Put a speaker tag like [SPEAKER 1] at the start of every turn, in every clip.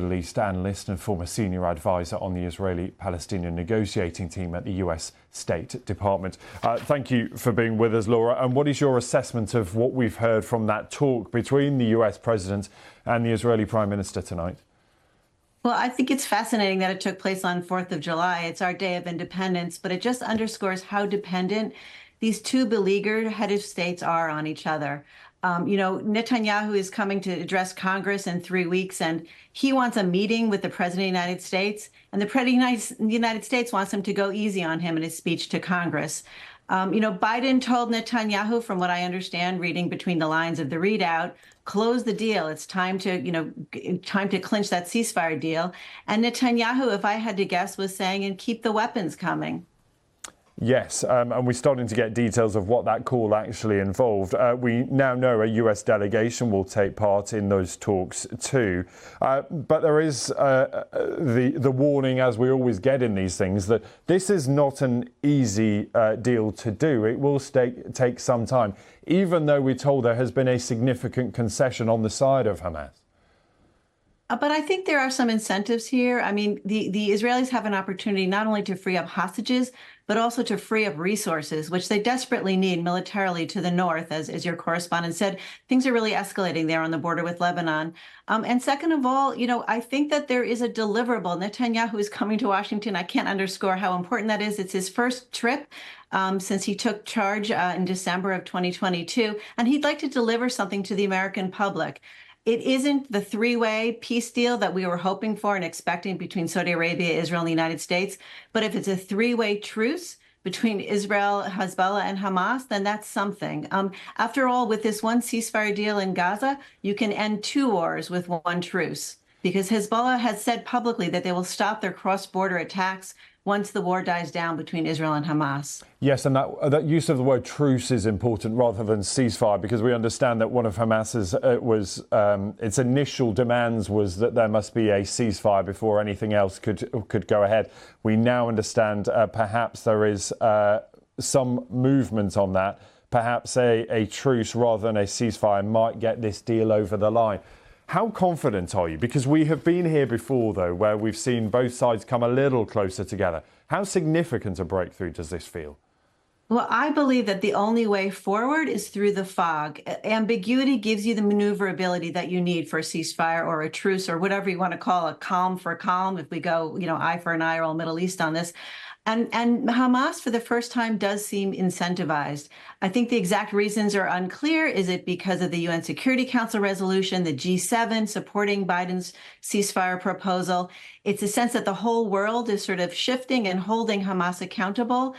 [SPEAKER 1] Mideast analyst and former senior advisor on the Israeli-Palestinian negotiating team at the US State Department. Thank you for being with us, Laura. And what is your assessment of what we've heard from that talk between the US President and the Israeli Prime Minister tonight?
[SPEAKER 2] Well, I think it's fascinating that it took place on 4th of July. It's our day of independence, but it just underscores how dependent these two beleaguered head of states are on each other. Netanyahu is coming to address Congress in 3 weeks, and he wants a meeting with the President of the United States, and the President of the United States wants him to go easy on him in his speech to Congress. Biden told Netanyahu, from what I understand, reading between the lines of the readout, close the deal. It's time to clinch that ceasefire deal. And Netanyahu, if I had to guess, was saying, and keep the weapons coming.
[SPEAKER 1] Yes, and we're starting to get details of what that call actually involved. We now know a US delegation will take part in those talks too. But there is the warning, as we always get in these things, that this is not an easy deal to do. It will take some time, even though we're told there has been a significant concession on the side of Hamas.
[SPEAKER 2] But I think there are some incentives here. I mean, the Israelis have an opportunity not only to free up hostages, but also to free up resources, which they desperately need militarily to the north. As your correspondent said, things are really escalating there on the border with Lebanon. And second of all, I think that there is a deliverable. Netanyahu is coming to Washington. I can't underscore how important that is. It's his first trip since he took charge in December of 2022. And he'd like to deliver something to the American public. It isn't the three-way peace deal that we were hoping for and expecting between Saudi Arabia, Israel, and the United States. But if it's a three-way truce between Israel, Hezbollah, and Hamas, then that's something. After all, with this one ceasefire deal in Gaza, you can end two wars with one truce, because Hezbollah has said publicly that they will stop their cross-border attacks once the war dies down between Israel and Hamas.
[SPEAKER 1] Yes, and that use of the word truce is important rather than ceasefire, because we understand that one of Hamas's its initial demands was that there must be a ceasefire before anything else could go ahead. We now understand perhaps there is some movement on that. Perhaps a truce rather than a ceasefire might get this deal over the line. How confident are you? Because we have been here before, though, where we've seen both sides come a little closer together. How significant a breakthrough does this feel?
[SPEAKER 2] Well, I believe that the only way forward is through the fog. Ambiguity gives you the maneuverability that you need for a ceasefire or a truce or whatever you want to call a calm for calm. If we go, eye for an eye or all Middle East on this. And Hamas, for the first time, does seem incentivized. I think the exact reasons are unclear. Is it because of the UN Security Council resolution, the G7 supporting Biden's ceasefire proposal? It's a sense that the whole world is sort of shifting and holding Hamas accountable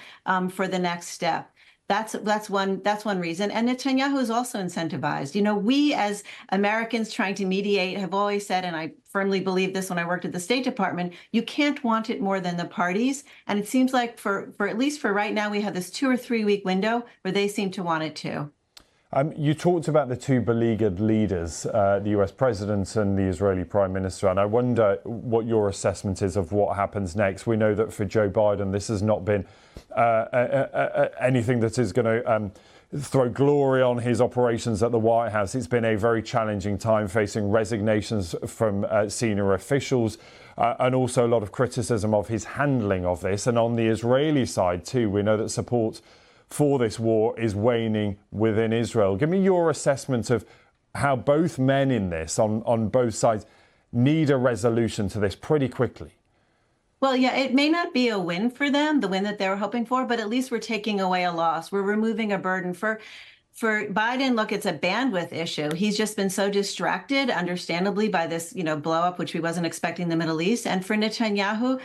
[SPEAKER 2] for the next step. That's one reason. And Netanyahu is also incentivized. We as Americans trying to mediate have always said, and I firmly believe this when I worked at the State Department, you can't want it more than the parties. And it seems like for at least for right now, we have this 2 or 3 week window where they seem to want it too.
[SPEAKER 1] You talked about the two beleaguered leaders, the US President and the Israeli Prime Minister, and I wonder what your assessment is of what happens next. We know that for Joe Biden, this has not been anything that is going to throw glory on his operations at the White House. It's been a very challenging time, facing resignations from senior officials and also a lot of criticism of his handling of this. And on the Israeli side, too, we know that support for this war is waning within Israel. Give me your assessment of how both men in this, on both sides, need a resolution to this pretty quickly.
[SPEAKER 2] Well, yeah, it may not be a win for them, the win that they were hoping for, but at least we're taking away a loss. We're removing a burden. For Biden, look, it's a bandwidth issue. He's just been so distracted, understandably, by this, blow up, which we wasn't expecting in the Middle East. And for Netanyahu,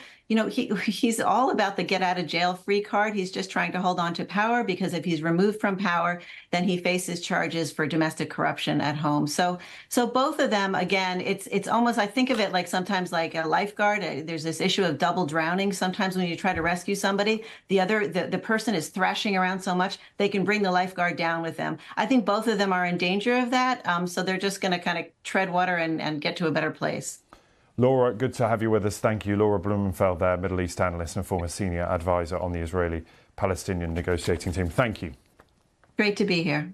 [SPEAKER 2] he's all about the get out of jail free card. He's just trying to hold on to power, because if he's removed from power, then he faces charges for domestic corruption at home. So both of them, again, it's almost, I think of it like sometimes like a lifeguard. There's this issue of double drowning. Sometimes when you try to rescue somebody, the person is thrashing around so much they can bring the lifeguard down with them. I think both of them are in danger of that. So they're just going to kind of tread water and get to a better place.
[SPEAKER 1] Laura, good to have you with us. Thank you. Laura Blumenfeld there, Middle East analyst and former senior advisor on the Israeli-Palestinian negotiating team. Thank you.
[SPEAKER 2] Great to be here.